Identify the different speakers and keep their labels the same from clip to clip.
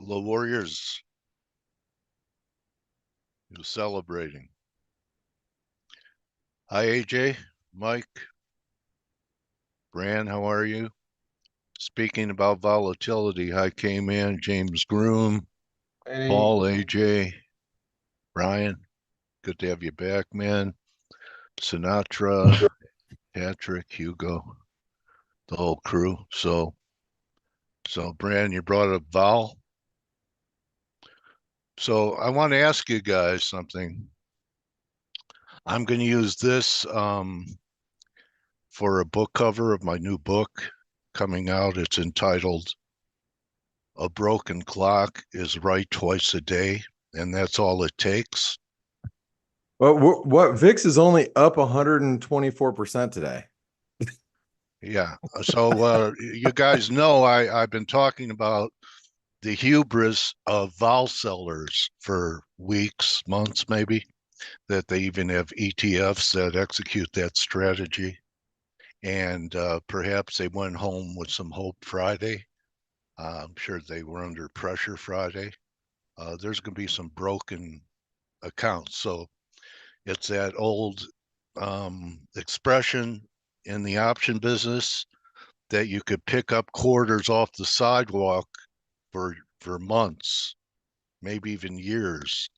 Speaker 1: Hello, Warriors. You're celebrating. Hi, AJ, Mike, Bran, how are you? Speaking about volatility, hi, Kman, James Groom,
Speaker 2: Any
Speaker 1: Paul, AJ, Brian. Good to have you back, man. Sinatra, Patrick, Hugo, the whole crew. So Bran, you brought up vol. So I want to ask you guys something. I'm going to use this for a book cover of my new book coming out. It's entitled A Broken Clock is Right Twice a Day, and that's all it takes.
Speaker 2: what VIX is only up 124% today.
Speaker 1: Yeah. So you guys know I've been talking about the hubris of vol sellers for weeks, months, maybe, that they even have ETFs that execute that strategy. And perhaps they went home with some hope Friday. I'm sure they were under pressure Friday. There's going to be some broken accounts. So it's that old expression in the option business that you could pick up quarters off the sidewalk for months, maybe even years.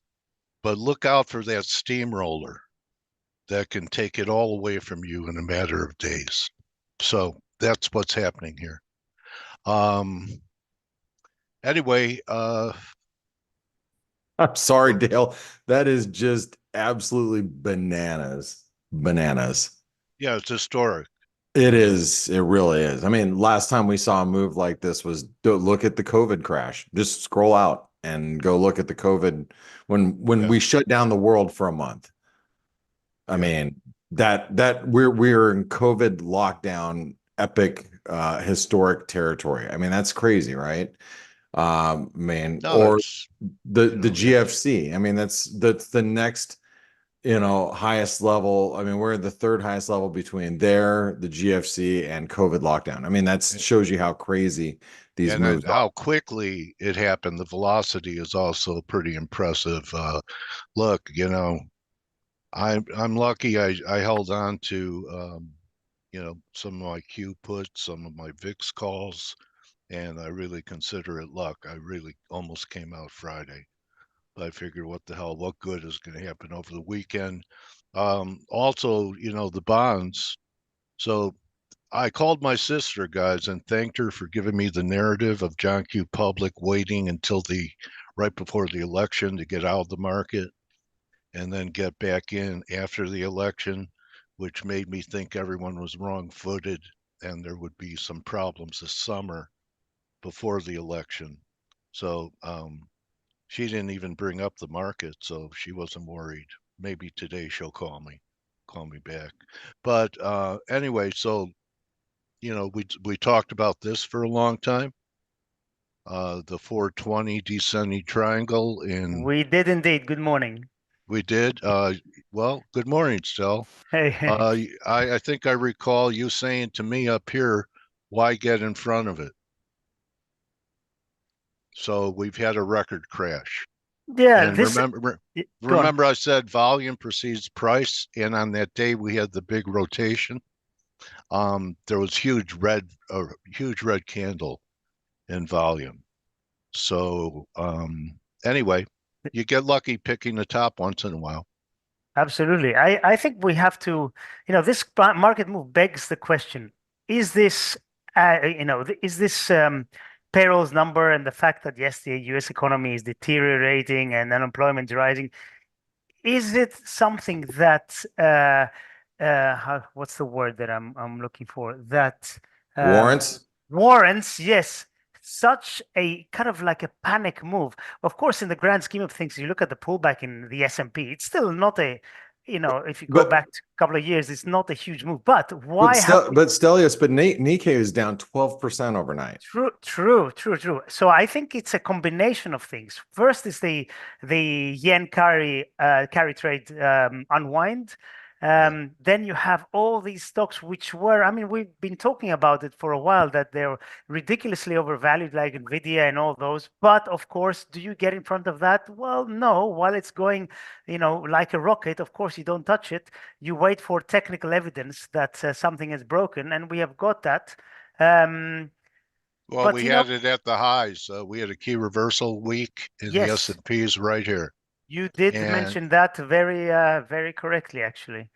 Speaker 1: But look out for that steamroller that can take it all away from you in a matter of days. So that's what's happening here. Um, anyway,
Speaker 2: I'm sorry, Dale. That is just absolutely bananas. Bananas.
Speaker 1: yeah, it's historic.
Speaker 2: It is. It really is. I mean, last time we saw a move like this was look at the COVID crash. Just scroll out and go look at the COVID when
Speaker 1: Yeah,
Speaker 2: we shut down the world for a month. I
Speaker 1: yeah.
Speaker 2: mean, that we're in COVID lockdown, epic historic territory. I mean, that's crazy, right? Man,
Speaker 1: No,
Speaker 2: or
Speaker 1: it's
Speaker 2: the
Speaker 1: yeah,
Speaker 2: GFC. I mean, that's the next, highest level. I mean, we're at the third highest level between there, the GFC, and COVID lockdown. I mean, that shows you how crazy these
Speaker 1: and
Speaker 2: moves are.
Speaker 1: how quickly it happened. The velocity is also pretty impressive. Look, I'm lucky. I held on to some of my Q puts, some of my VIX calls, and I really consider it luck. I really almost came out Friday. I figured, what the hell? What good is going to happen over the weekend? Also, the bonds. So I called my sister, guys, and thanked her for giving me the narrative of John Q. Public waiting until the right before the election to get out of the market and then get back in after the election, which made me think everyone was wrong-footed and there would be some problems this summer before the election. So she didn't even bring up the market, so she wasn't worried. Maybe today she'll call me back. But anyway, so we talked about this for a long time. The 420 descending triangle in
Speaker 3: We did indeed. Good morning.
Speaker 1: we did. Well, good morning, Stel.
Speaker 3: Hey,
Speaker 1: I think I recall you saying to me up here, why get in front of it? So we've had a record crash.
Speaker 3: yeah,
Speaker 1: And
Speaker 3: go on.
Speaker 1: remember I said volume precedes price, and on that day we had the big rotation. There was huge red candle in volume. So anyway, you get lucky picking the top once in a while.
Speaker 3: Absolutely. I think we have to, this market move begs the question, is this, is this payrolls number and the fact that, yes, the US economy is deteriorating and unemployment is rising, is it something that, what's the word that I'm looking for? That
Speaker 2: Warrants.
Speaker 3: warrants, yes, such a kind of like a panic move. Of course, in the grand scheme of things, you look at the pullback in the S&P, it's still not if you go
Speaker 2: But
Speaker 3: back a couple of years, it's not a huge move. But
Speaker 2: but
Speaker 3: why have
Speaker 2: still, but Stelios, but Nikkei is down 12% overnight.
Speaker 3: True. So I think it's a combination of things. First is the yen carry trade unwind. Then you have all these stocks which were, I mean, we've been talking about it for a while that they're ridiculously overvalued, like Nvidia and all those. But of course, do you get in front of that? Well, no. While it's going, like a rocket, of course you don't touch it. You wait for technical evidence that something is broken, and we have got that.
Speaker 1: Well,
Speaker 3: But
Speaker 1: we had it at the highs. We had a key reversal week in the
Speaker 3: yes,
Speaker 1: S&Ps right here,
Speaker 3: you did
Speaker 1: and
Speaker 3: mention that very, very correctly, actually.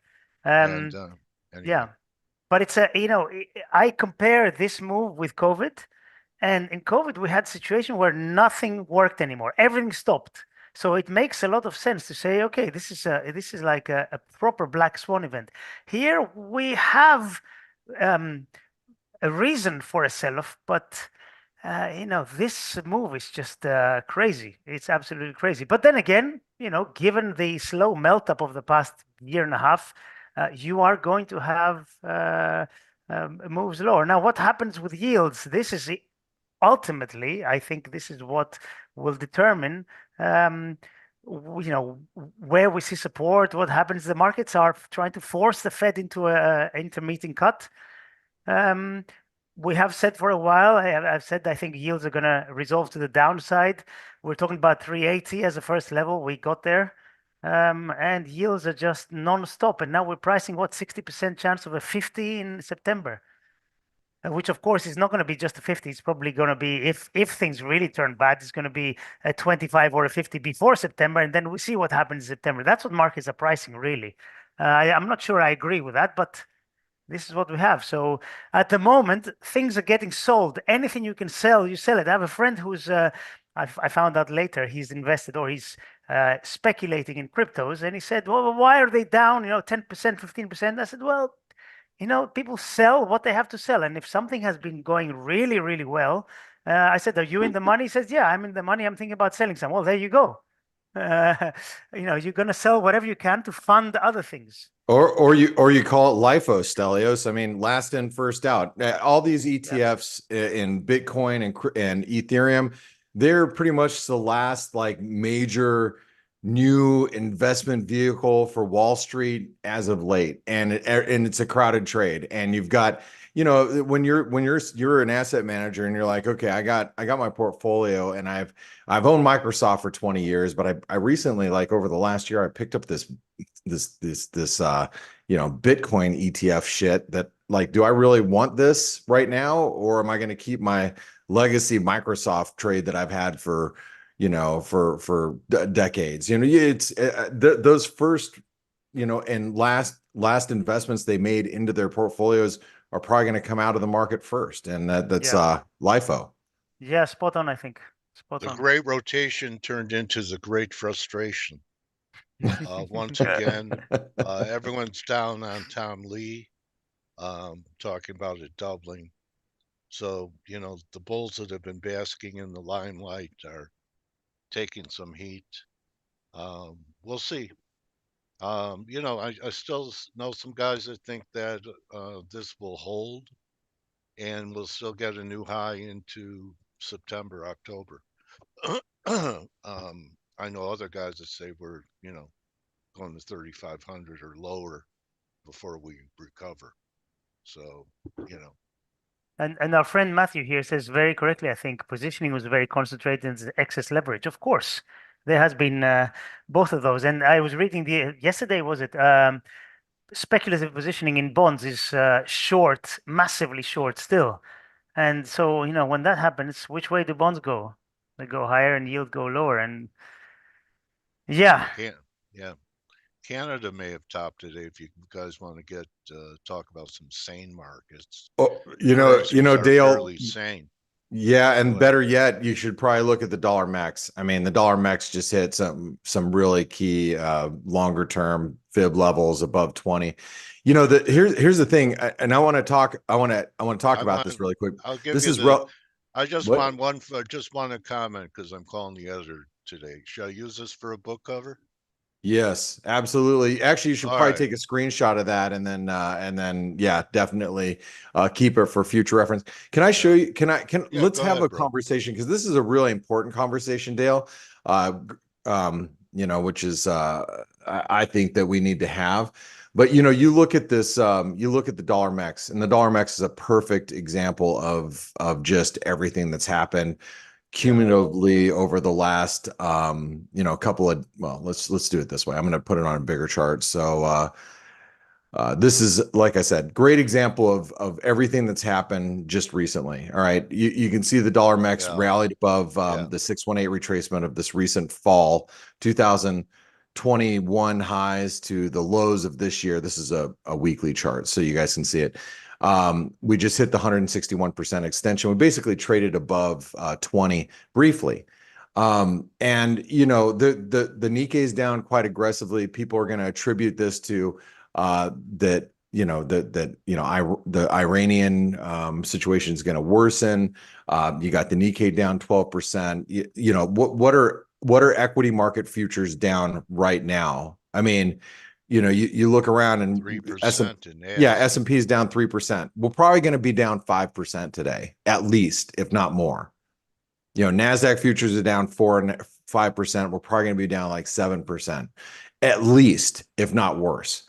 Speaker 1: and anyway,
Speaker 3: Yeah, but it's I compare this move with COVID, and in COVID we had a situation where nothing worked anymore, everything stopped. So it makes a lot of sense to say, okay, this is like a proper black swan event. Here we have um, a reason for a sell-off, but this move is just crazy. It's absolutely crazy. But then again, given the slow melt up of the past year and a half, you are going to have moves lower. Now, what happens with yields? This is ultimately, I think, this is what will determine. Um, where we see support, what happens. The markets are trying to force the Fed into a intermeeting cut. Um, we have said for a while, I've said I think yields are going to resolve to the downside. We're talking about 380 as a first level. We got there. And yields are just non-stop. And now we're pricing, what, 60% chance of a 50 in September, which of course is not going to be just a 50. It's probably going to be, if things really turn bad, it's going to be a 25 or a 50 before September. And then we see what happens in September. That's what markets are pricing, really. I'm not sure I agree with that, but this is what we have. So at the moment, things are getting sold. Anything you can sell, you sell it. I have a friend who's, I found out later, he's invested or he's speculating in cryptos. And he said, well, why are they down, 10%, 15%? I said, well, people sell what they have to sell. And if something has been going really, really well, I said, are you in the money? He says, yeah, I'm in the money. I'm thinking about selling some. Well, there you go. You're going to sell whatever you can to fund other things.
Speaker 2: Or you call it LIFO, Stelios. I mean, last in, first out. All these ETFs in Bitcoin and Ethereum, they're pretty much the last like major new investment vehicle for Wall Street as of late, and it's a crowded trade. And you've got, when you're an asset manager and you're like, okay, I got my portfolio, and I've owned Microsoft for 20 years, but I recently, like over the last year, I picked up this Bitcoin ETF shit that, like, do I really want this right now, or am I going to keep my legacy Microsoft trade that I've had for decades? It's those first and last investments they made into their portfolios are probably going to come out of the market first, and that's LIFO.
Speaker 3: Yeah, spot on, I think. Spot
Speaker 1: the
Speaker 3: on.
Speaker 1: great rotation turned into the great frustration. Once again, everyone's down on Tom Lee, talking about it doubling. So, the bulls that have been basking in the limelight are taking some heat. We'll see. I still know some guys that think that this will hold and we'll still get a new high into September, October. I know other guys that say we're, going to 3,500 or lower before we recover. So,
Speaker 3: And our friend Matthew here says very correctly, I think, positioning was very concentrated in excess leverage. Of course, there has been both of those. And I was reading yesterday, was it? Speculative positioning in bonds is short, massively short still. And so, when that happens, which way do bonds go? They go higher and yield go lower. And yeah.
Speaker 1: Yeah. Canada may have topped today if you guys want to get talk about some sane markets.
Speaker 2: Oh,
Speaker 1: Currencies are
Speaker 2: Dale.
Speaker 1: fairly sane.
Speaker 2: Yeah, and better yet, you should probably look at the dollar max. I mean, the dollar max just hit some really key longer term fib levels above 20. Here's the thing, and I want to talk about this really quick.
Speaker 1: I'll give
Speaker 2: this
Speaker 1: you
Speaker 2: is
Speaker 1: the I just
Speaker 2: what?
Speaker 1: just want to comment because I'm calling the editor today. Shall I use this for a book cover?
Speaker 2: Yes, absolutely. Actually, you should
Speaker 1: All
Speaker 2: probably
Speaker 1: right.
Speaker 2: take a screenshot of that and then yeah, definitely keep it for future reference. Can I show you? Let's
Speaker 1: Go
Speaker 2: have
Speaker 1: ahead,
Speaker 2: a
Speaker 1: bro.
Speaker 2: conversation, because this is a really important conversation, Dale. Which is I think that we need to have. But you look at this, you look at the dollar mex, and the dollar mex is a perfect example of just everything that's happened cumulatively over the last couple of, well, let's do it this way. I'm going to put it on a bigger chart. So this is, like I said, great example of everything that's happened just recently. All right, you can see the dollar mex rallied above the 618 retracement of this recent fall, 2021 highs to the lows of this year. This is a weekly chart, so you guys can see it. We just hit the 161% extension. We basically traded above 20 briefly. And the Nikkei is down quite aggressively. People are going to attribute this to the Iranian situation is going to worsen. You got the Nikkei down 12%. What are equity market futures down right now? I mean, you look around and
Speaker 1: 3% in
Speaker 2: S&P is down 3%. We're probably going to be down 5% today, at least, if not more. NASDAQ futures are down 4 and 5%. We're probably going to be down like 7%, at least, if not worse.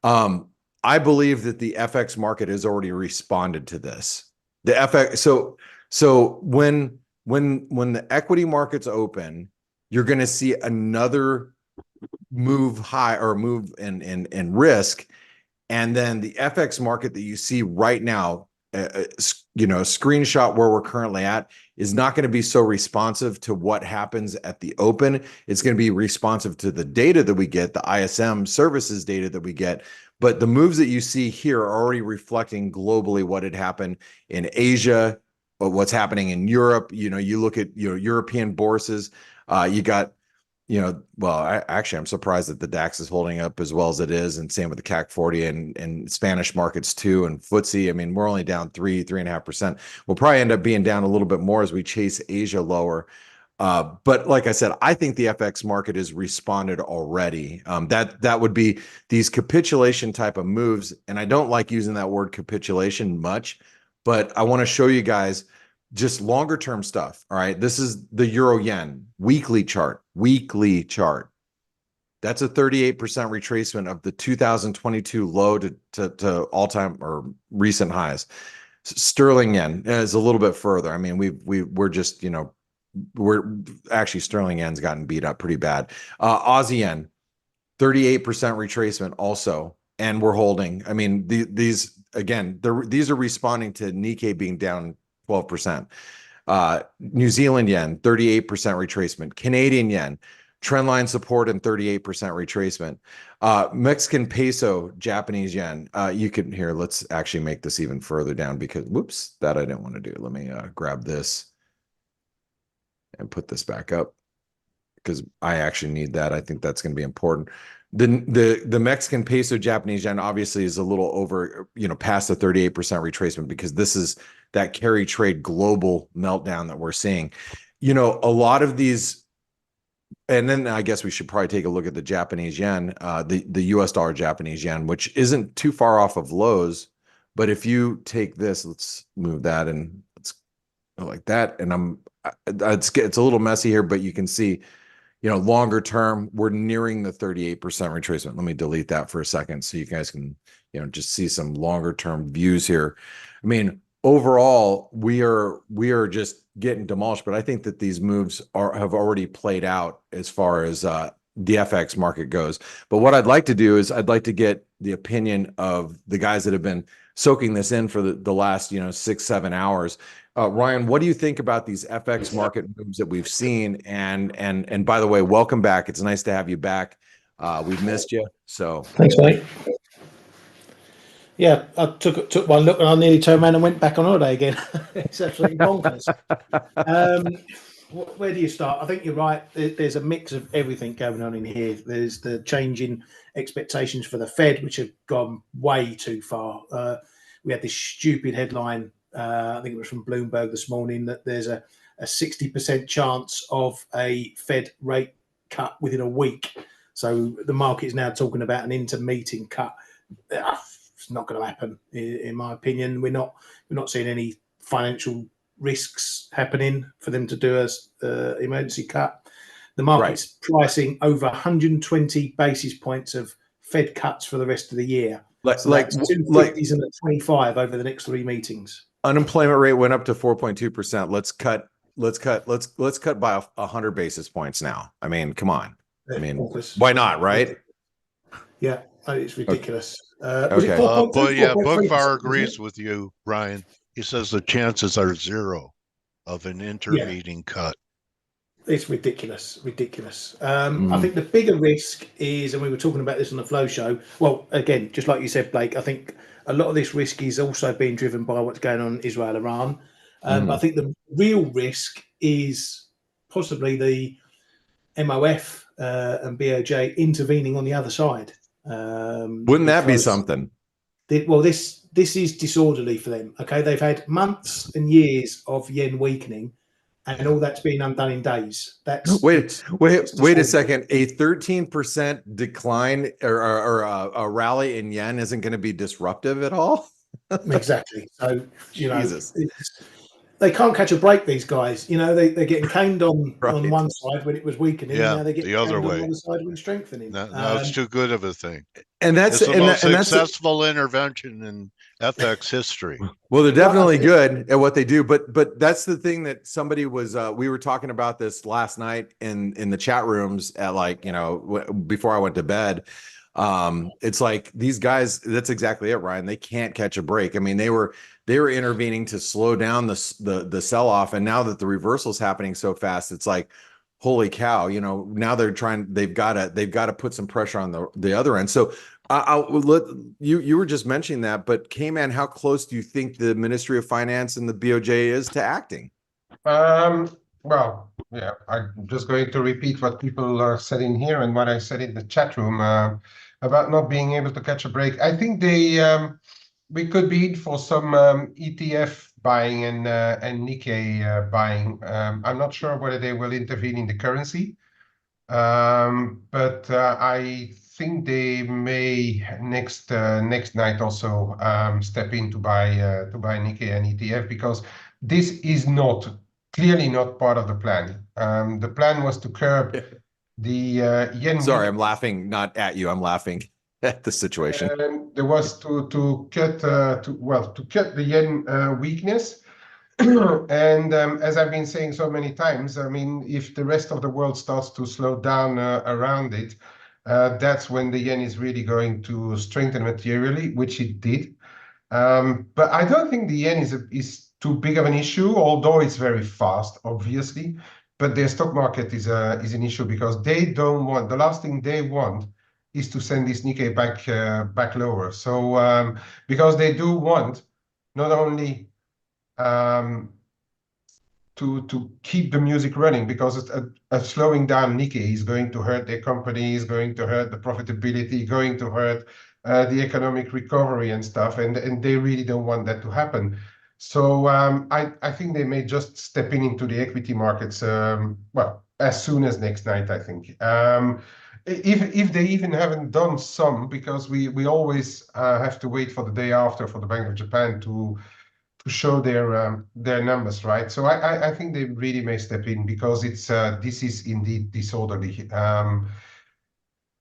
Speaker 2: I believe that the FX market has already responded to this. The FX, so when the equity markets open, you're going to see another move high or move in risk, and then the FX market that you see right now, a screenshot where we're currently at, is not going to be so responsive to what happens at the open. It's going to be responsive to the data that we get, the ISM services data that we get. But the moves that you see here are already reflecting globally what had happened in Asia, but what's happening in Europe. You look at European bourses. You got I'm surprised that the DAX is holding up as well as it is, and same with the CAC 40 and Spanish markets too, and FTSE. I mean, we're only down 3.5%. We'll probably end up being down a little bit more as we chase Asia lower. But like I said, I think the FX market has responded already. That would be these capitulation type of moves, and I don't like using that word capitulation much, but I want to show you guys just longer term stuff. All right. This is the euro yen weekly chart. That's a 38% retracement of the 2022 low to all-time or recent highs. Sterling yen is a little bit further. I mean, we're just, we're actually, sterling yen's gotten beat up pretty bad. Aussie yen, 38% retracement also, and we're holding. I mean, these are responding to Nikkei being down 12%. New Zealand yen, 38% retracement. Canadian yen, trendline support and 38% retracement. Mexican peso, Japanese yen. Let's actually make this even further down because, whoops, that I didn't want to do. Let me grab this and put this back up because I actually need that. I think that's going to be important. The Mexican peso, Japanese yen obviously is a little over, past the 38% retracement because this is that carry trade global meltdown that we're seeing. A lot of these, and then I guess we should probably take a look at the Japanese yen, the US dollar Japanese yen, which isn't too far off of lows. But if you take this, let's move that and let's go like that. And it's a little messy here, but you can see, longer term, we're nearing the 38% retracement. Let me delete that for a second so you guys can, just see some longer term views here. I mean, overall, we are just getting demolished, but I think that these moves have already played out as far as the FX market goes. But what I'd like to do is I'd like to get the opinion of the guys that have been soaking this in for the last 6-7 hours. Ryan, what do you think about these FX market moves that we've seen? And by the way, welcome back. It's nice to have you back. We've missed you. So
Speaker 4: thanks, mate. Yeah, I took one look and I nearly turned around and went back on holiday again. It's absolutely bonkers. Where do you start? I think you're right. There's a mix of everything going on in here. There's the change in expectations for the Fed, which have gone way too far. We had this stupid headline, I think it was from Bloomberg this morning, that there's a 60% chance of a Fed rate cut within a week. So the market is now talking about an inter-meeting cut. It's not going to happen, in my opinion. We're not seeing any financial risks happening for them to do a emergency cut. The market's pricing over 120 basis points of Fed cuts for the rest of the year.
Speaker 2: Like,
Speaker 4: So
Speaker 2: like,
Speaker 4: that's 250s
Speaker 2: like
Speaker 4: and a 25 over the next 3 meetings.
Speaker 2: unemployment rate went up to 4.2%. Let's cut by 100 basis points now. I mean, come on. I mean, why not, right?
Speaker 4: Yeah, it's ridiculous.
Speaker 2: Okay.
Speaker 4: Was it 4.2?
Speaker 1: But yeah,
Speaker 4: 4.3%,
Speaker 1: Bookfire
Speaker 4: wasn't it?
Speaker 1: agrees with you, Brian. He says the chances are 0 of an intermeeting cut.
Speaker 4: It's ridiculous. I think the bigger risk is, and we were talking about this on the Flow show. Well, again, just like you said, Blake, I think a lot of this risk is also being driven by what's going on in Israel, Iran. I think the real risk is possibly the MOF and BOJ intervening on the other side.
Speaker 2: Wouldn't that be something?
Speaker 4: This is disorderly for them. Okay, they've had months and years of yen weakening, and all that's been undone in days.
Speaker 2: Wait a second. A 13% decline or a rally in yen isn't going to be disruptive at all?
Speaker 4: Exactly. So,
Speaker 2: Jesus.
Speaker 4: They can't catch a break, these guys. They're getting caned on one side when it was weakening.
Speaker 1: Yeah,
Speaker 4: now they're getting
Speaker 1: the other
Speaker 4: caned on
Speaker 1: way.
Speaker 4: the other side when strengthening.
Speaker 1: No, it's too good of a thing.
Speaker 2: And that's
Speaker 1: it's the most successful intervention in FX history.
Speaker 2: Well, they're definitely good at what they do, but that's the thing that somebody was. We were talking about this last night in the chat rooms at before I went to bed. It's like these guys. That's exactly it, Ryan. They can't catch a break. I mean, they were intervening to slow down the sell off, and now that the reversal is happening so fast, it's like, holy cow! Now they've got to put some pressure on the other end. So you were just mentioning that, but Kman, how close do you think the Ministry of Finance and the BOJ is to acting?
Speaker 5: Well, yeah, I'm just going to repeat what people said in here and what I said in the chat room about not being able to catch a break. I think we could be in for some ETF buying and Nikkei buying. I'm not sure whether they will intervene in the currency, but I think they may next night also step in to buy Nikkei and ETF, because this is clearly not part of the plan. The plan was to curb the yen.
Speaker 2: Sorry, I'm laughing not at you. I'm laughing at the situation.
Speaker 5: And there was to cut the yen weakness. And as I've been saying so many times, I mean, if the rest of the world starts to slow down around it, that's when the yen is really going to strengthen materially, which it did. But I don't think the yen is too big of an issue, although it's very fast, obviously. But their stock market is an issue, because they don't want, the last thing they want is to send this Nikkei back lower. So because they do want not only to keep the music running, because a slowing down Nikkei is going to hurt their company, is going to hurt the profitability, going to hurt the economic recovery and stuff, and they really don't want that to happen. So I think they may just step into the equity markets as soon as next night, I think. If they even haven't done some, because we always have to wait for the day after for the Bank of Japan to show their numbers, right? So I think they really may step in, because this is indeed disorderly.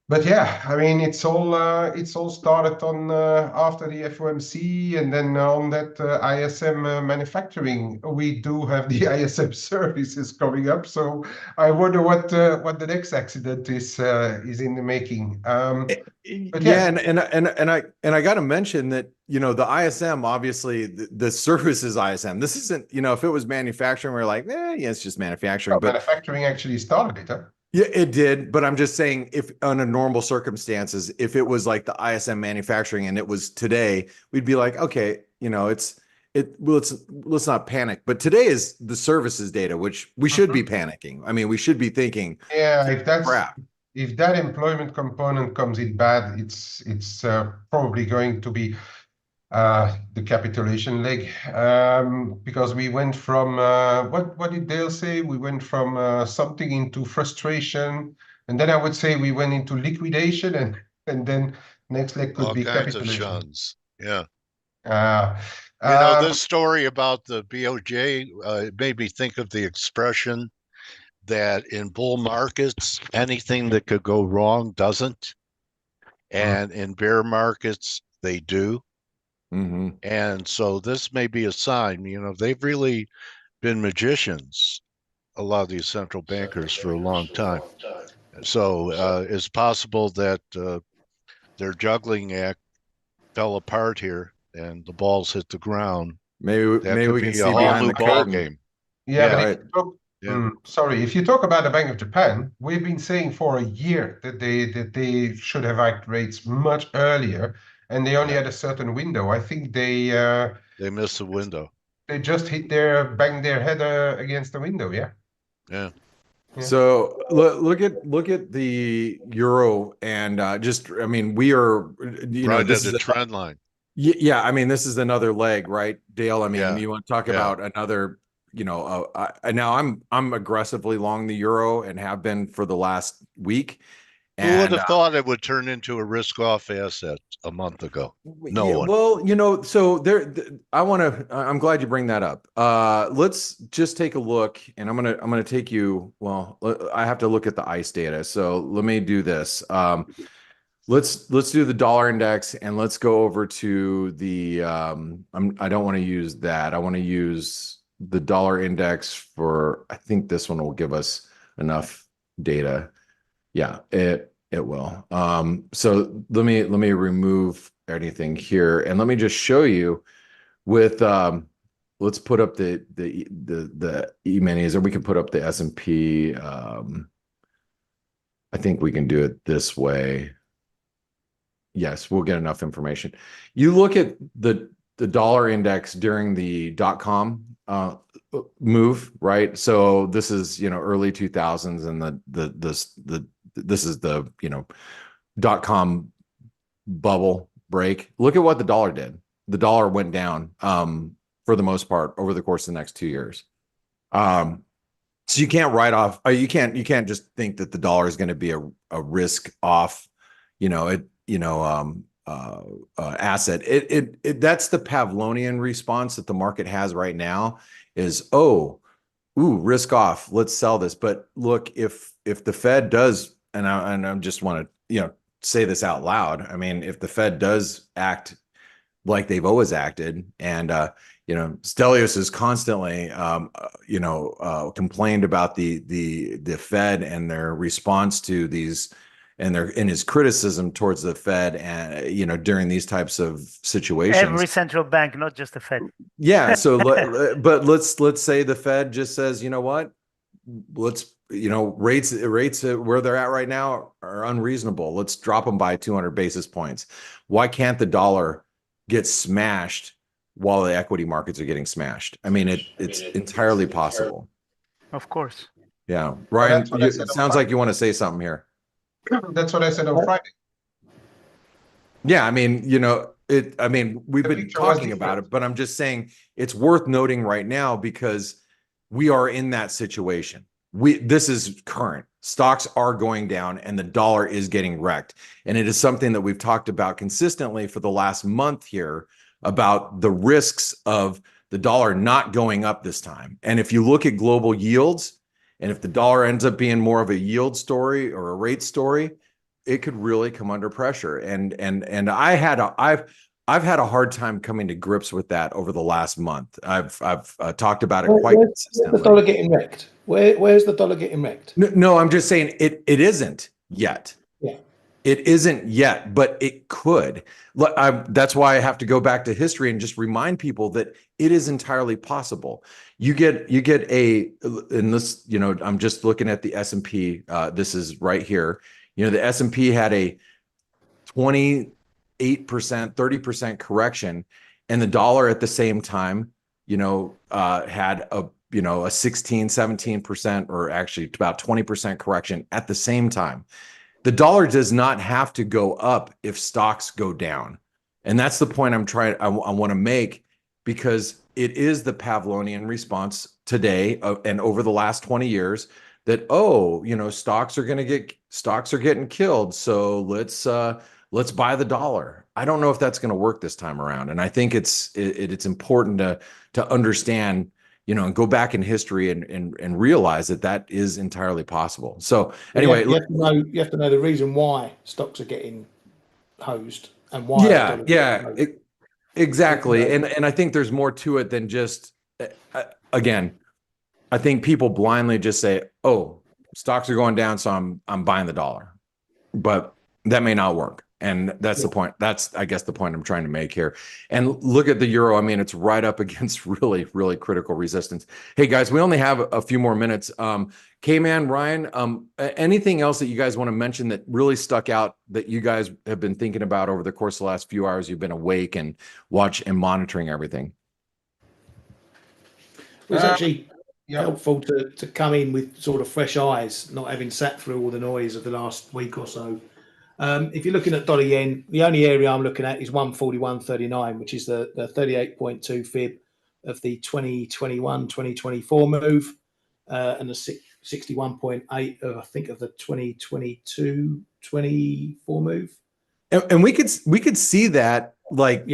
Speaker 5: But yeah, I mean, it's all started on after the FOMC, and then on that ISM manufacturing. We do have the ISM services coming up, so I wonder what the next accident is in the making. But
Speaker 2: yeah, and I got to mention that the ISM, obviously the services ISM. This isn't, if it was manufacturing, we're like, yeah, it's just manufacturing. But
Speaker 5: manufacturing actually started it, huh?
Speaker 2: Yeah, it did. But I'm just saying, if under normal circumstances, if it was like the ISM manufacturing and it was today, we'd be like, okay, let's not panic. But today is the services data, which we should be panicking. I mean, we should be thinking,
Speaker 5: yeah, if that employment component comes in bad, it's probably going to be the capitulation leg, because we went from what did Dale say? We went from something into frustration, and then I would say we went into liquidation, and then next leg could be capitulation.
Speaker 1: All kinds of shuns. Yeah.
Speaker 5: This
Speaker 1: story about the BOJ made me think of the expression that in bull markets, anything that could go wrong doesn't. and in bear markets they do.
Speaker 2: Hmm.
Speaker 1: And so this may be a sign. They've really been magicians, a lot of these central bankers, for a long time. So it's possible that their juggling act fell apart here and the balls hit the ground. That
Speaker 2: Maybe
Speaker 1: could
Speaker 2: we can
Speaker 1: be a
Speaker 2: see
Speaker 1: whole
Speaker 2: behind
Speaker 1: new
Speaker 2: the
Speaker 1: ball
Speaker 2: curtain.
Speaker 1: game.
Speaker 5: Yeah, but
Speaker 1: Yeah.
Speaker 5: if you talk,
Speaker 1: Yeah.
Speaker 5: sorry, if you talk about the Bank of Japan, we've been saying for a year that they should have hiked rates much earlier, and they only
Speaker 1: Yeah.
Speaker 5: had a certain window. I think
Speaker 1: They missed the window.
Speaker 5: they just banged their head against the window. Yeah.
Speaker 1: Yeah.
Speaker 5: Yeah.
Speaker 2: So look at the euro and just, I mean, we are,
Speaker 1: Right
Speaker 2: this
Speaker 1: at
Speaker 2: is
Speaker 1: a trend line.
Speaker 2: yeah, I mean, this is another leg, right, Dale? I mean,
Speaker 1: Yeah.
Speaker 2: you want to talk
Speaker 1: Yeah.
Speaker 2: about another, now I'm aggressively long the euro and have been for the last week.
Speaker 1: Who would
Speaker 2: And
Speaker 1: have thought it would turn into a risk-off asset a month ago? No
Speaker 2: yeah,
Speaker 1: one.
Speaker 2: well, so I'm glad you bring that up. Let's just take a look, and I'm gonna take you, well, I have to look at the ICE data. So let me do this. Let's do the dollar index, and let's go over to the I don't want to use that. I want to use the dollar index for, I think this one will give us enough data. Yeah, it will. So let me remove anything here, and let me just show you with let's put up the E-minis, or we can put up the S&P. I think we can do it this way. Yes, we'll get enough information. You look at the dollar index during the .com move, right? So this is, early 2000s, and this is the, .com bubble break. Look at what the dollar did. The dollar went down for the most part over the course of the next 2 years. So you can't write off, you can't just think that the dollar is going to be a risk off, asset. That's the Pavlovian response that the market has right now is, risk off, let's sell this. But look, if the Fed does, and I just want to, say this out loud. I mean, if the Fed does act like they've always acted, and Stelios has constantly complained about the Fed and their response to these, and his criticism towards the Fed, and during these types of situations.
Speaker 3: Every central bank, not just the Fed.
Speaker 2: Yeah. So, but let's say the Fed just says, you know what, rates where they're at right now are unreasonable. Let's drop them by 200 basis points. Why can't the dollar get smashed while the equity markets are getting smashed? I mean, it's entirely possible.
Speaker 3: Of course.
Speaker 2: Yeah. Ryan,
Speaker 5: Well,
Speaker 2: it sounds like you want to say something here.
Speaker 5: That's what I said on Friday.
Speaker 2: Yeah, I mean, we've been talking about it, but I'm just saying it's worth noting right now because we are in that situation. This is current. Stocks are going down and the dollar is getting wrecked. And it is something that we've talked about consistently for the last month here about the risks of the dollar not going up this time. And if you look at global yields, and if the dollar ends up being more of a yield story or a rate story, it could really come under pressure. And I've had a hard time coming to grips with that over the last month. I've talked about it quite consistently.
Speaker 4: Where's the dollar getting wrecked? Where's the dollar getting wrecked?
Speaker 2: No, I'm just saying it isn't yet.
Speaker 4: Yeah.
Speaker 2: It isn't yet, but it could. That's why I have to go back to history and just remind people that it is entirely possible. You get in this, I'm just looking at the S&P. This is right here. The S&P had a 28%, 30% correction, and the dollar at the same time, had a 16, 17%, or actually about 20% correction at the same time. The dollar does not have to go up if stocks go down. And that's the point I want to make, because it is the Pavlovian response today and over the last 20 years that, stocks are getting killed. So let's buy the dollar. I don't know if that's going to work this time around. And I think it's important to understand, and go back in history and realize that is entirely possible. So anyway,
Speaker 4: you have to know the reason why stocks are getting hosed and why the dollar.
Speaker 2: Exactly. And I think there's more to it than just, again, I think people blindly just say, oh, stocks are going down, so I'm buying the dollar. But that may not work. And that's the point. That's, I guess, the point I'm trying to make here. And look at the euro. I mean, it's right up against really, really critical resistance. Hey, guys, we only have a few more minutes. Kman, Ryan, anything else that you guys want to mention that really stuck out that you guys have been thinking about over the course of the last few hours you've been awake and watch and monitoring everything?
Speaker 4: It's actually helpful to come in with sort of fresh eyes, not having sat through all the noise of the last week or so. If you're looking at dollar yen, the only area I'm looking at is 141.39, which is the 38.2 fib of the 2021-2024 move, and the 61.8 of, I think, of the 2022-24 move.
Speaker 2: And we could see that, like,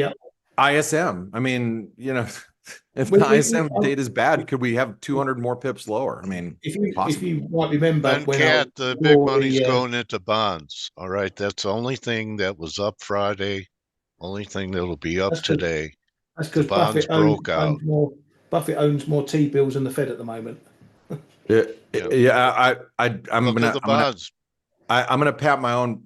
Speaker 2: ISM. I mean, you know, if the ISM data is bad, could we have 200 more pips lower? I mean,
Speaker 4: if you might remember,
Speaker 1: and Cat, the big money's going into bonds. All right, that's the only thing that was up Friday. Only thing that'll be up today.
Speaker 4: That's because
Speaker 1: bonds broke out.
Speaker 4: Buffett owns more T-bills than the Fed at the moment.
Speaker 2: I'm gonna pat my own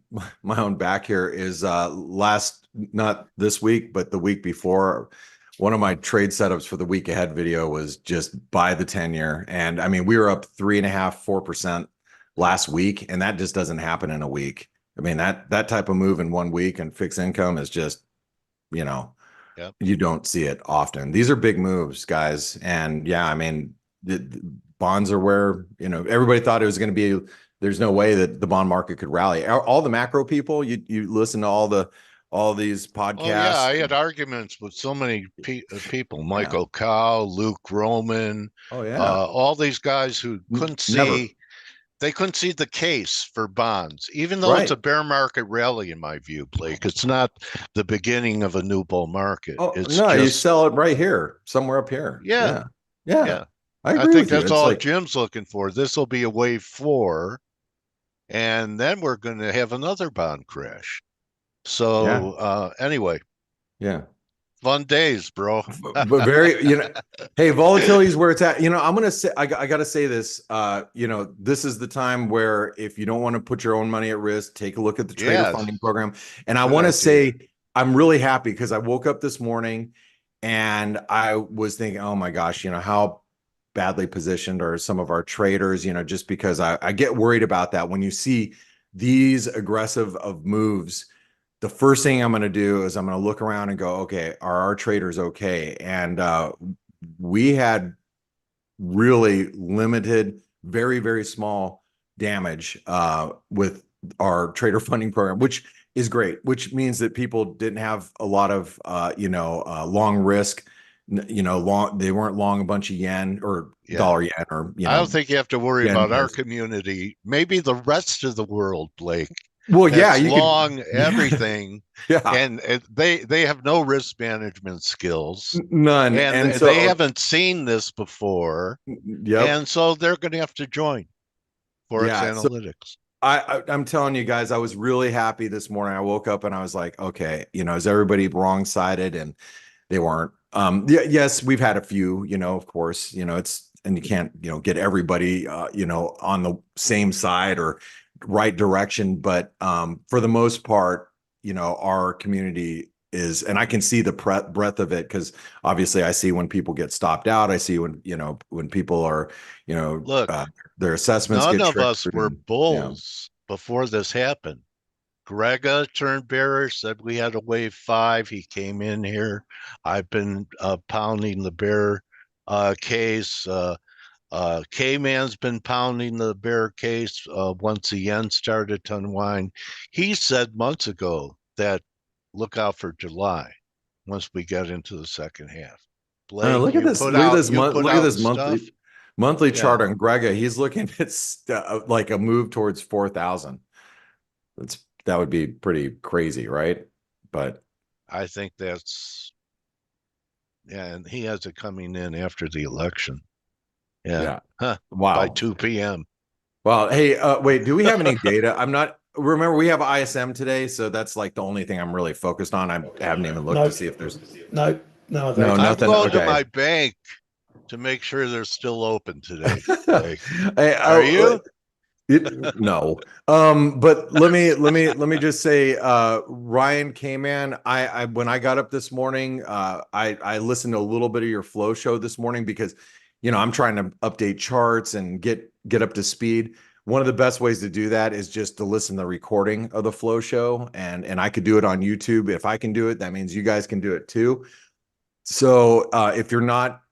Speaker 2: back here. Is not this week, but the week before, one of my trade setups for the week ahead video was just buy the 10-year. And I mean, we were up 3.5–4% last week, and that just doesn't happen in a week. I mean, that type of move in 1 week and fixed income is just, you know, you don't see it often. These are big moves, guys. And yeah, I mean, the bonds are where, you know, everybody thought it was going to be, there's no way that the bond market could rally. All the macro people, you listen to all these podcasts. Oh,
Speaker 1: yeah, I had arguments with so many people, Michael Cow, Luke Roman, all these guys who couldn't see, they couldn't see the case for bonds, even though it's a bear market rally, in my view, Blake. It's not the beginning of a new bull market.
Speaker 2: Oh, it's no, you sell it right here, somewhere up here. Yeah.
Speaker 1: I think that's all Jim's looking for. This will be a wave 4, and then we're going to have another bond crash. So anyway, fun days, bro.
Speaker 2: But very, you know, hey, volatility is where it's at. You know, I'm gonna say, I gotta say this. You know, this is the time where if you don't want to put your own money at risk, take a look at the trader funding program. And I want to say I'm really happy because I woke up this morning and I was thinking, oh my gosh, you know, how badly positioned are some of our traders? You know, just because I get worried about that when you see these aggressive of moves. The first thing I'm going to do is I'm going to look around and go, okay, are our traders okay? And we had really limited, very, very small damage with our trader funding program, which is great, which means that people didn't have a lot of, long risk. You know, they weren't long a bunch of yen or dollar yen or, you know.
Speaker 1: I don't think you have to worry about our community. Maybe the rest of the world, Blake.
Speaker 2: Well, yeah,
Speaker 1: you long everything, and they have no risk management skills,
Speaker 2: none,
Speaker 1: and so, they haven't seen this before, and so they're going to have to join ForexAnalytix.
Speaker 2: So I'm telling you guys, I was really happy this morning. I woke up and I was like, okay, you know, is everybody wrong-sided? And they weren't. Yes, we've had a few, you know, of course, you know, and you can't, you know, get everybody, you know, on the same side or right direction, but for the most part, you know, our community is, and I can see the breadth of it, because obviously I see when people get stopped out, I see when, you know, when people are, you know,
Speaker 1: look,
Speaker 2: their assessments
Speaker 1: none of us were bulls before this happened. Grega turned bearish, said we had a wave 5. He came in here. I've been pounding the bear case. Kman's been pounding the bear case once the yen started to unwind. He said months ago that look out for July once we get into the second half. Blake,
Speaker 2: look at this monthly chart on Grega. He's looking at like a move towards 4,000. That would be pretty crazy, right? But
Speaker 1: I think and he has it coming in after the election.
Speaker 2: Wow.
Speaker 1: By 2 p.m.
Speaker 2: Well, hey, wait, do we have any data? I'm not remember we have ISM today, so that's like the only thing I'm really focused on. I haven't even looked
Speaker 4: No.
Speaker 2: to see if there's
Speaker 4: No, no, I
Speaker 2: no
Speaker 4: don't.
Speaker 1: I'm
Speaker 2: nothing.
Speaker 1: going to
Speaker 2: Okay.
Speaker 1: my bank to make sure they're still open today. Like,
Speaker 2: Hey,
Speaker 1: are you?
Speaker 2: no. But let me just say, Ryan Kman, I when I got up this morning, I listened to a little bit of your flow show this morning because, I'm trying to update charts and get up to speed. One of the best ways to do that is just to listen to the recording of the flow show, and I could do it on YouTube. If I can do it, that means you guys can do it too. So if you're not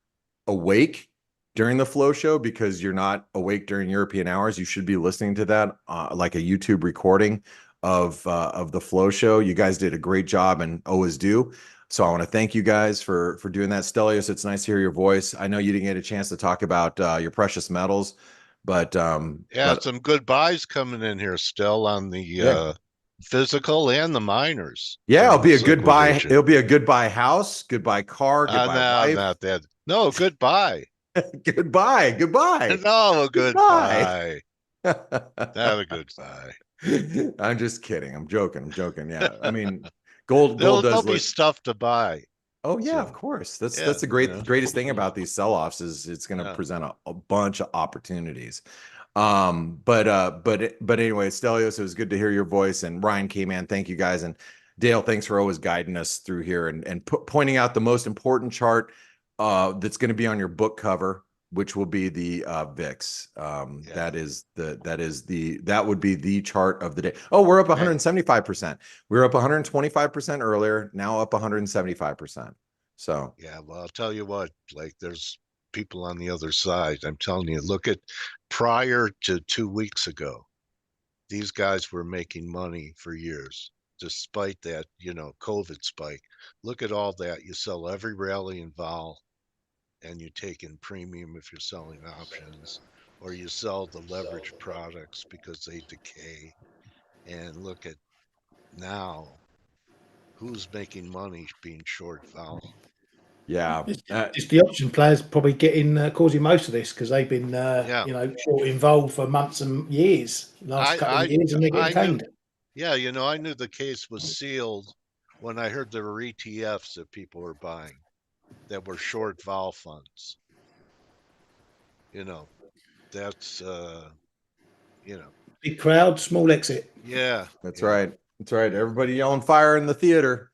Speaker 2: awake during the flow show because you're not awake during European hours, you should be listening to that like a YouTube recording of the flow show. You guys did a great job and always do. So I want to thank you guys for doing that. Stelios, it's nice to hear your voice. I know you didn't get a chance to talk about your precious metals, but
Speaker 1: Yeah, some good buys coming in here still on the
Speaker 2: yeah.
Speaker 1: physical and the miners
Speaker 2: Yeah, it'll
Speaker 1: from
Speaker 2: be a
Speaker 1: this
Speaker 2: good buy.
Speaker 1: liquidation.
Speaker 2: It'll be a good buy house, goodbye car, goodbye
Speaker 1: No,
Speaker 2: wife.
Speaker 1: not that. No, goodbye.
Speaker 2: Goodbye. Goodbye.
Speaker 1: No,
Speaker 2: Goodbye.
Speaker 1: goodbye. Not a good buy.
Speaker 2: I'm just kidding. I'm joking. I'm joking. Yeah. I mean, gold
Speaker 1: There'll
Speaker 2: does
Speaker 1: be
Speaker 2: look.
Speaker 1: stuff to buy.
Speaker 2: Oh yeah, of
Speaker 1: So,
Speaker 2: course. That's
Speaker 1: yeah,
Speaker 2: the greatest thing about these sell-offs is it's going to
Speaker 1: yeah.
Speaker 2: present a bunch of opportunities. But anyway, Stelios, it was good to hear your voice, and Ryan Kman, thank you guys, and Dale, thanks for always guiding us through here and pointing out the most important chart that's going to be on your book cover, which will be the VIX.
Speaker 1: Yeah.
Speaker 2: That would be the chart of the day. Oh, we're up 175%. We were up 125% earlier, now up 175%. So
Speaker 1: Yeah, well, I'll tell you what, like there's people on the other side. I'm telling you, look at prior to 2 weeks ago, these guys were making money for years, despite that, COVID spike. Look at all that. You sell every rally in vol and you take in premium if you're selling options, or you sell the leverage products because they decay. And look at now, who's making money being short vol?
Speaker 2: yeah.
Speaker 4: It's the option players probably getting causing most of this because they've been
Speaker 1: Yeah.
Speaker 4: short involved for months and years, last couple of years, and they're getting
Speaker 1: I knew,
Speaker 4: tamed.
Speaker 1: yeah, I knew the case was sealed when I heard there were ETFs that people were buying that were short vol funds. That's
Speaker 4: Big crowd, small exit.
Speaker 1: yeah,
Speaker 2: That's
Speaker 1: yeah,
Speaker 2: right. That's right. Everybody yelling fire in the theater.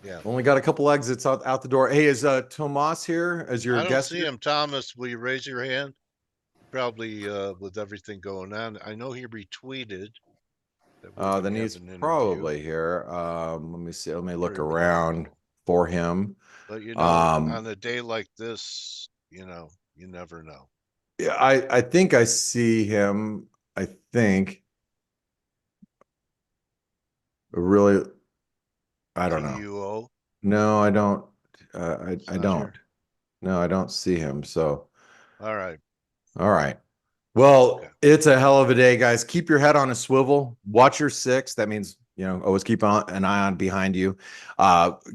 Speaker 1: yeah.
Speaker 2: Only got a couple exits out the door. Hey, is Tomas here as your
Speaker 1: I don't
Speaker 2: guest
Speaker 1: see
Speaker 2: here?
Speaker 1: him. Thomas, will you raise your hand? Probably with everything going on. I know he retweeted that we're going
Speaker 2: Then
Speaker 1: to have
Speaker 2: he's
Speaker 1: an interview.
Speaker 2: probably here. Let me see. Let me look
Speaker 1: Very
Speaker 2: around
Speaker 1: possible.
Speaker 2: for him.
Speaker 1: But
Speaker 2: Um,
Speaker 1: on a day like this, you never know.
Speaker 2: yeah, I think I see him. I think really, I don't know.
Speaker 1: TUO.
Speaker 2: No, I don't.
Speaker 1: It's
Speaker 2: I
Speaker 1: not
Speaker 2: don't.
Speaker 1: here.
Speaker 2: No, I don't see him. So,
Speaker 1: All right.
Speaker 2: all right. Well,
Speaker 1: Okay.
Speaker 2: it's a hell of a day, guys. Keep your head on a swivel. Watch your six. That means, always keep an eye on behind you.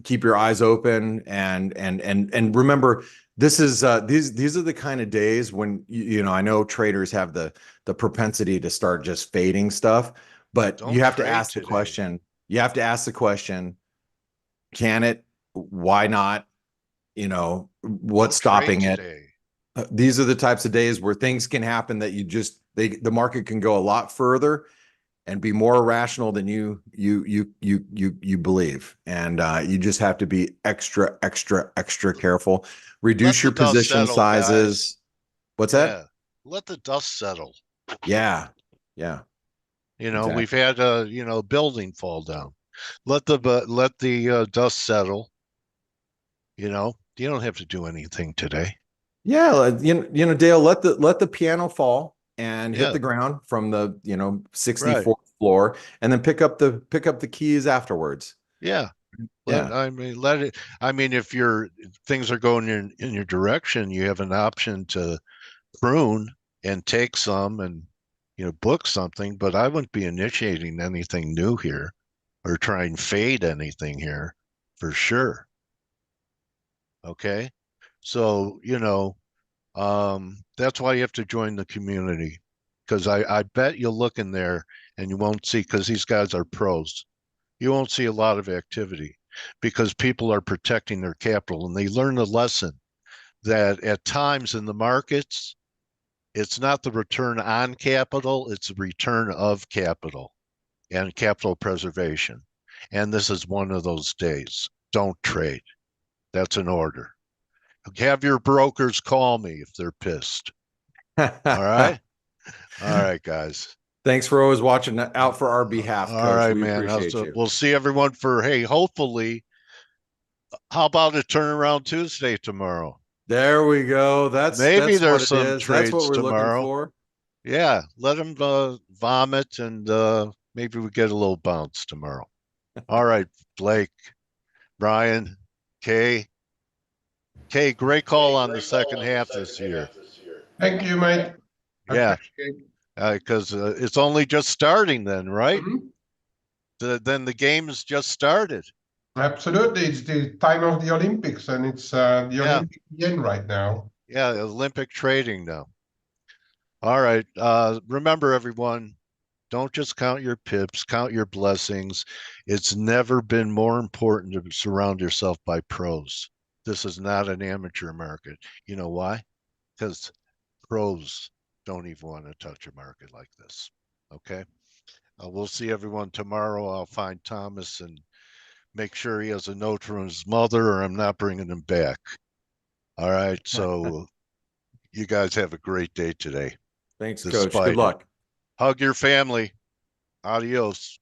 Speaker 2: Keep your eyes open and remember, this is these are the kind of days when I know traders have the propensity to start just fading stuff, but you
Speaker 1: Don't
Speaker 2: have to
Speaker 1: trade
Speaker 2: ask the
Speaker 1: today.
Speaker 2: question. You have to ask the question, can it? Why not? What's
Speaker 1: Don't trade
Speaker 2: stopping it?
Speaker 1: today.
Speaker 2: These are the types of days where things can happen that the market can go a lot further and be more irrational than you believe, and you just have to be extra careful.
Speaker 1: Let
Speaker 2: Reduce
Speaker 1: the
Speaker 2: your
Speaker 1: dust
Speaker 2: position
Speaker 1: settle, guys.
Speaker 2: sizes. What's that?
Speaker 1: Yeah. Let the dust settle.
Speaker 2: Yeah,
Speaker 1: We've
Speaker 2: exactly.
Speaker 1: had a building fall down. Let the dust settle. You don't have to do anything today.
Speaker 2: Yeah, Dale, let the piano fall and hit
Speaker 1: Yeah,
Speaker 2: the ground from the
Speaker 1: right.
Speaker 2: 64th floor, and then pick up the keys afterwards.
Speaker 1: Yeah.
Speaker 2: Yeah.
Speaker 1: Let it. I mean, if things are going in your direction, you have an option to prune and take some and book something. But I wouldn't be initiating anything new here or try and fade anything here for sure. Okay, so that's why you have to join the community. because I bet you'll look in there and you won't see, because these guys are pros. You won't see a lot of activity because people are protecting their capital, and they learn the lesson that at times in the markets, it's not the return on capital, it's the return of capital and capital preservation. And this is one of those days. Don't trade. That's an order. Have your brokers call me if they're pissed. All right. All right, guys.
Speaker 2: Thanks for always watching out for our behalf,
Speaker 1: All
Speaker 2: Coach.
Speaker 1: right,
Speaker 2: We
Speaker 1: man.
Speaker 2: appreciate you.
Speaker 1: We'll see everyone for, hey, hopefully, how about a turnaround Tuesday tomorrow?
Speaker 2: There we go.
Speaker 1: Maybe
Speaker 2: that's what
Speaker 1: there's
Speaker 2: it
Speaker 1: some
Speaker 2: is. That's what
Speaker 1: trades
Speaker 2: we're looking
Speaker 1: tomorrow.
Speaker 2: for.
Speaker 1: Yeah, let them vomit, and maybe we get a little bounce tomorrow. All right, Blake, Brian, Kay. Kay, great call on the second half this year.
Speaker 5: Thank you, mate.
Speaker 1: Yeah,
Speaker 5: Appreciate.
Speaker 1: because it's only just starting then, right?
Speaker 5: Mhm.
Speaker 1: Then the game's just started.
Speaker 5: Absolutely, it's the time of the Olympics, and it's the
Speaker 1: Yeah.
Speaker 5: Olympic yen right now.
Speaker 1: Yeah, Olympic trading now. All right. Remember, everyone, don't just count your pips, count your blessings. It's never been more important to surround yourself by pros. This is not an amateur market. You know why? Because pros don't even want to touch a market like this. Okay. We'll see everyone tomorrow. I'll find Thomas and make sure he has a note from his mother, or I'm not bringing him back. All right. So you guys have a great day today.
Speaker 2: Thanks, Coach.
Speaker 1: Despite
Speaker 2: Good
Speaker 1: it.
Speaker 2: luck.
Speaker 1: Hug your family. Adios.